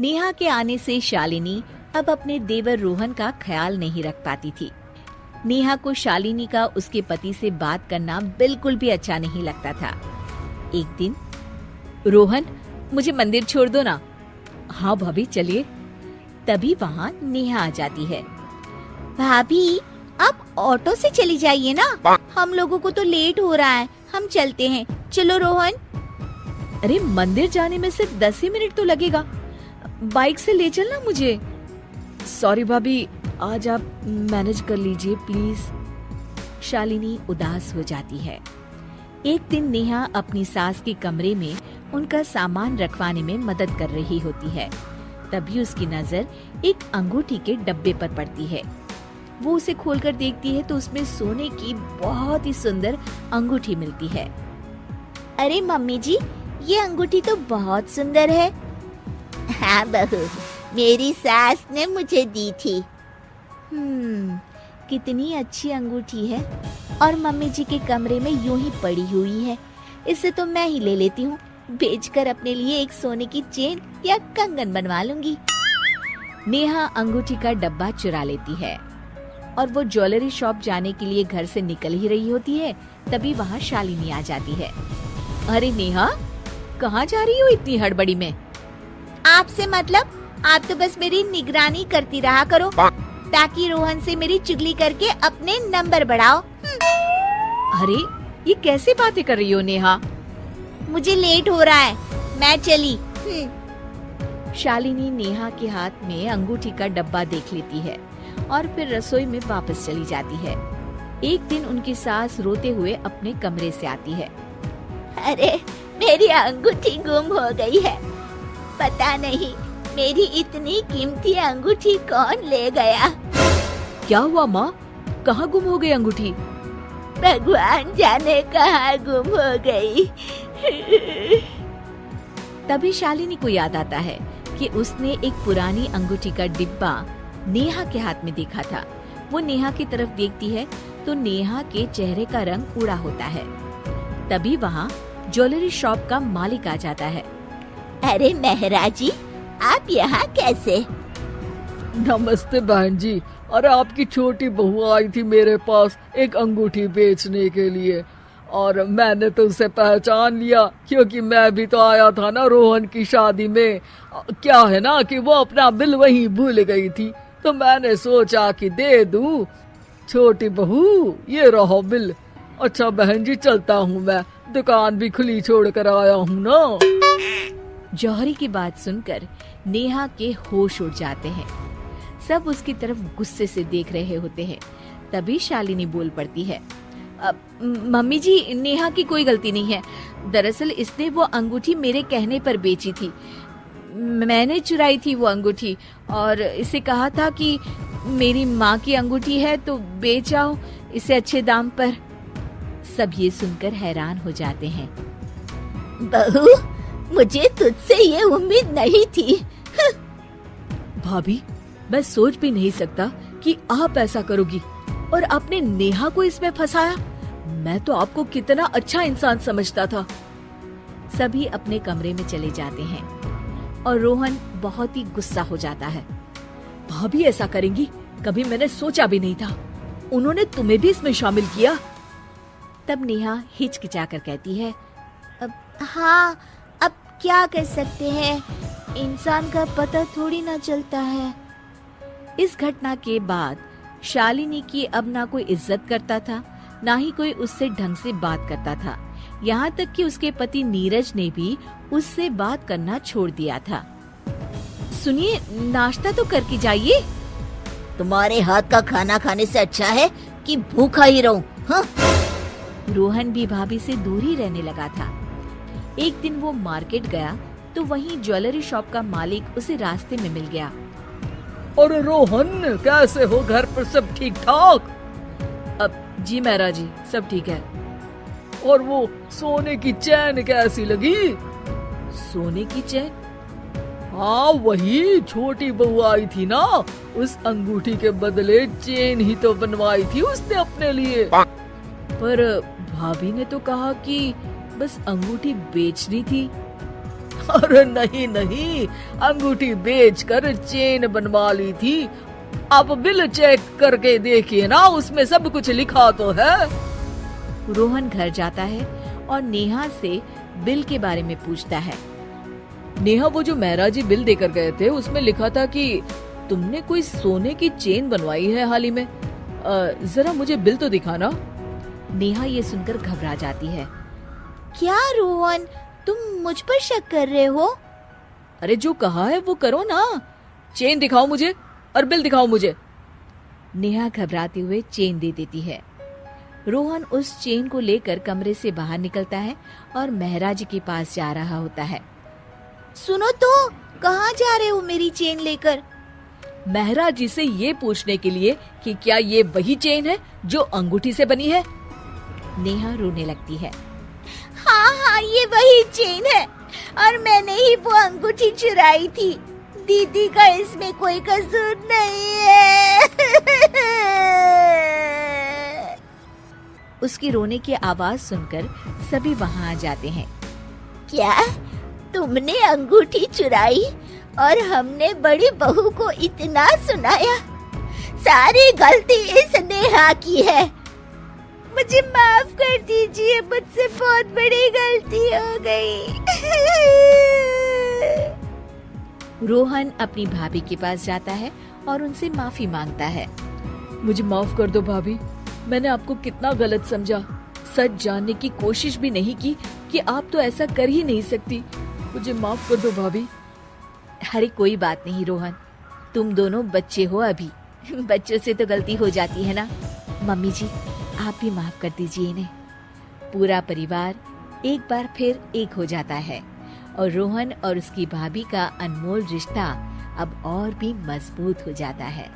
नेहा के आने से शालिनी अब अपने देवर रोहन का ख्याल नहीं रख पाती थी। नेहा को शालिनी का उसके पति से बात करना बिल्कुल भी अच्छा नहीं लगता था। एक दिन, रोहन, मुझे मंदिर छोड़ दो ना। हाँ भाभी, चलिए। तभी वहाँ नेहा आ जाती है। भाभी, आप ऑटो से चली जाइए ना, हम लोगों को तो लेट हो रहा है, हम चलते हैं। चलो रोहन। अरे मंदिर जाने में सिर्फ 10 ही मिनट तो लगेगा, बाइक से ले चलना मुझे। सॉरी भाभी, आज आप मैनेज कर लीजिए प्लीज। शालिनी उदास हो जाती है। एक दिन नेहा अपनी सास के कमरे में उनका सामान रखवाने में मदद कर रही होती है। तभी उसकी नजर एक अंगूठी के डब्बे पर पड़ती है। वो उसे खोलकर देखती है तो उसमें सोने की बहुत ही सुंदर अंगूठी मिलती है। अरे मम्मी जी, ये अंगूठी तो बहुत सुंदर है। हाँ बहू, मेरी सास ने मुझे दी थी। कितनी अच्छी अंगूठी है, और मम्मी जी के कमरे में यूं ही पड़ी हुई है। इसे तो मैं ही ले लेती हूँ, बेचकर अपने लिए एक सोने की चेन या कंगन बनवा लूंगी। नेहा अंगूठी का डब्बा चुरा लेती है और वो ज्वेलरी शॉप जाने के लिए घर से निकल ही रही होती है। तभी वहाँ शालिनी आ जाती है। अरे नेहा, कहाँ जा रही हो इतनी हड़बड़ी में? आपसे मतलब, आप तो बस मेरी निगरानी करती रहा करो, ताकि रोहन से मेरी चुगली करके अपने नंबर बढ़ाओ। अरे ये कैसे बातें कर रही हो नेहा? मुझे लेट हो रहा है, मैं चली। शालिनी नेहा के हाथ में अंगूठी का डब्बा देख लेती है और फिर रसोई में वापस चली जाती है। एक दिन उनकी सास रोते हुए अपने कमरे से आती है। अरे मेरी अंगूठी गुम हो गई है, पता नहीं मेरी इतनी कीमती अंगूठी कौन ले गया। क्या हुआ माँ, कहाँ गुम हो गई अंगूठी? भगवान जाने कहाँ गुम हो गई। तभी शालिनी को याद आता है कि उसने एक पुरानी अंगूठी का डिब्बा नेहा के हाथ में देखा था। वो नेहा की तरफ देखती है तो नेहा के चेहरे का रंग उड़ा होता है। तभी वहाँ ज्वेलरी शॉप का मालिक आ जाता है। अरे मेहरा जी, आप यहाँ कैसे? नमस्ते बहन जी। अरे आपकी छोटी बहू आई थी मेरे पास एक अंगूठी बेचने के लिए, और मैंने तो उसे पहचान लिया क्योंकि मैं भी तो आया था ना रोहन की शादी में। क्या है ना कि वो अपना बिल वहीं भूल गई थी, तो मैंने सोचा कि दे दूं। छोटी बहू, ये रहो बिल। अच्छा बहन जी, चलता हूँ मैं, दुकान भी खुली छोड़ कर आया हूँ ना। जौहरी की बात सुनकर नेहा के होश उड़ जाते हैं। सब उसकी तरफ गुस्से से देख रहे होते हैं। तभी शालिनी बोल पड़ती है। मम्मी जी, नेहा की कोई गलती नहीं है। दरअसल इसने वो अंगूठी मेरे कहने पर बेची थी। मैंने चुराई थी वो अंगूठी और इसे कहा था कि मेरी माँ की अंगूठी है तो बेच आओ इसे अच्छे दाम पर। सब ये सुनकर हैरान हो जाते हैं। बहू, मुझे तुझसे ये उम्मीद नहीं थी। भाभी, मैं सोच भी नहीं सकता कि आप ऐसा करोगी और आपने नेहा को इसमें फंसाया। मैं तो आपको कितना अच्छा इंसान समझता था। सभी अपने कमरे में चले जाते हैं और रोहन बहुत ही गुस्सा हो जाता है। भाभी ऐसा करेंगी, कभी मैंने सोचा भी नहीं था। उन्होंने तुम्हें भी इसमें शामिल किया। तब नेहा हिचकिचाकर कहती है, हाँ, अब क्या कर सकते हैं, इंसान का पता थोड़ी ना चलता है। इस घटना के बाद शालिनी की अब ना कोई इज्जत करता था, ना ही कोई उससे ढंग से बात करता था। यहाँ तक कि उसके पति नीरज ने भी उससे बात करना छोड़ दिया था। सुनिए, नाश्ता तो करके जाइए। तुम्हारे हाथ का खाना खाने से अच्छा है कि भूखा ही रहूं। हाँ? रोहन भी भाभी से दूर ही रहने लगा था। एक दिन वो मार्केट गया तो वहीं ज्वेलरी शॉप का मालिक उसे रास्ते में मिल गया। और रोहन, कैसे हो? घर पर सब ठीक ठाक? अब जी मेहरा जी, सब ठीक है। और वो सोने की चैन कैसी लगी? सोने की चैन? हाँ, वही छोटी बहू आई थी ना, उस अंगूठी के बदले चेन ही तो बनवाई थी उसने अपने लिए। पर भाभी ने तो कहा कि बस अंगूठी बेचनी थी। अरे नहीं नहीं, अंगूठी बेचकर चेन बनवा ली थी। आप बिल चेक करके देखिए ना, उसमें सब कुछ लिखा तो है। रोहन घर जाता है और नेहा से बिल के बारे में पूछता है। नेहा, वो जो मेहरा जी बिल देकर गए थे उसमें लिखा था कि तुमने कोई सोने की चेन बनवाई है हाल ही में। जरा मुझे बिल तो दिखाना। नेहा ये सुनकर घबरा जाती है। क्या रोहन, तुम मुझ पर शक कर रहे हो? अरे जो कहा है वो करो ना, चेन दिखाओ मुझे और बिल दिखाओ मुझे। नेहा घबराते हुए चेन दे देती है। रोहन उस चेन को लेकर कमरे से बाहर निकलता है और मेहरा जी के पास जा रहा होता है। सुनो तो, कहाँ जा रहे हो मेरी चेन लेकर? मेहरा जी से ये पूछने के लिए कि क्या ये वही चेन है जो अंगूठी से बनी है। नेहा रोने लगती है। हाँ हाँ, ये वही चेन है और मैंने ही वो अंगूठी चुराई थी। दीदी का इसमें कोई कसूर नहीं है। उसकी रोने की आवाज सुनकर सभी वहाँ आ जाते हैं। क्या तुमने अंगूठी चुराई और हमने बड़ी बहू को इतना सुनाया? सारी गलती इस नेहा की है। मुझे माफ कर दीजिए, मुझसे बहुत बड़ी गलती हो गई। रोहन अपनी भाभी के पास जाता है और उनसे माफी मांगता है। मुझे माफ कर दो भाभी, मैंने आपको कितना गलत समझा। सच जानने की कोशिश भी नहीं की कि आप तो ऐसा कर ही नहीं सकती। मुझे माफ कर दो भाभी। अरे कोई बात नहीं रोहन, तुम दोनों बच्चे हो अभी, बच्चों से तो गलती हो जाती है ना। मम्मी जी, आप भी माफ कर दीजिए इन्हें। पूरा परिवार एक बार फिर एक हो जाता है और रोहन और उसकी भाभी का अनमोल रिश्ता अब और भी मजबूत हो जाता है।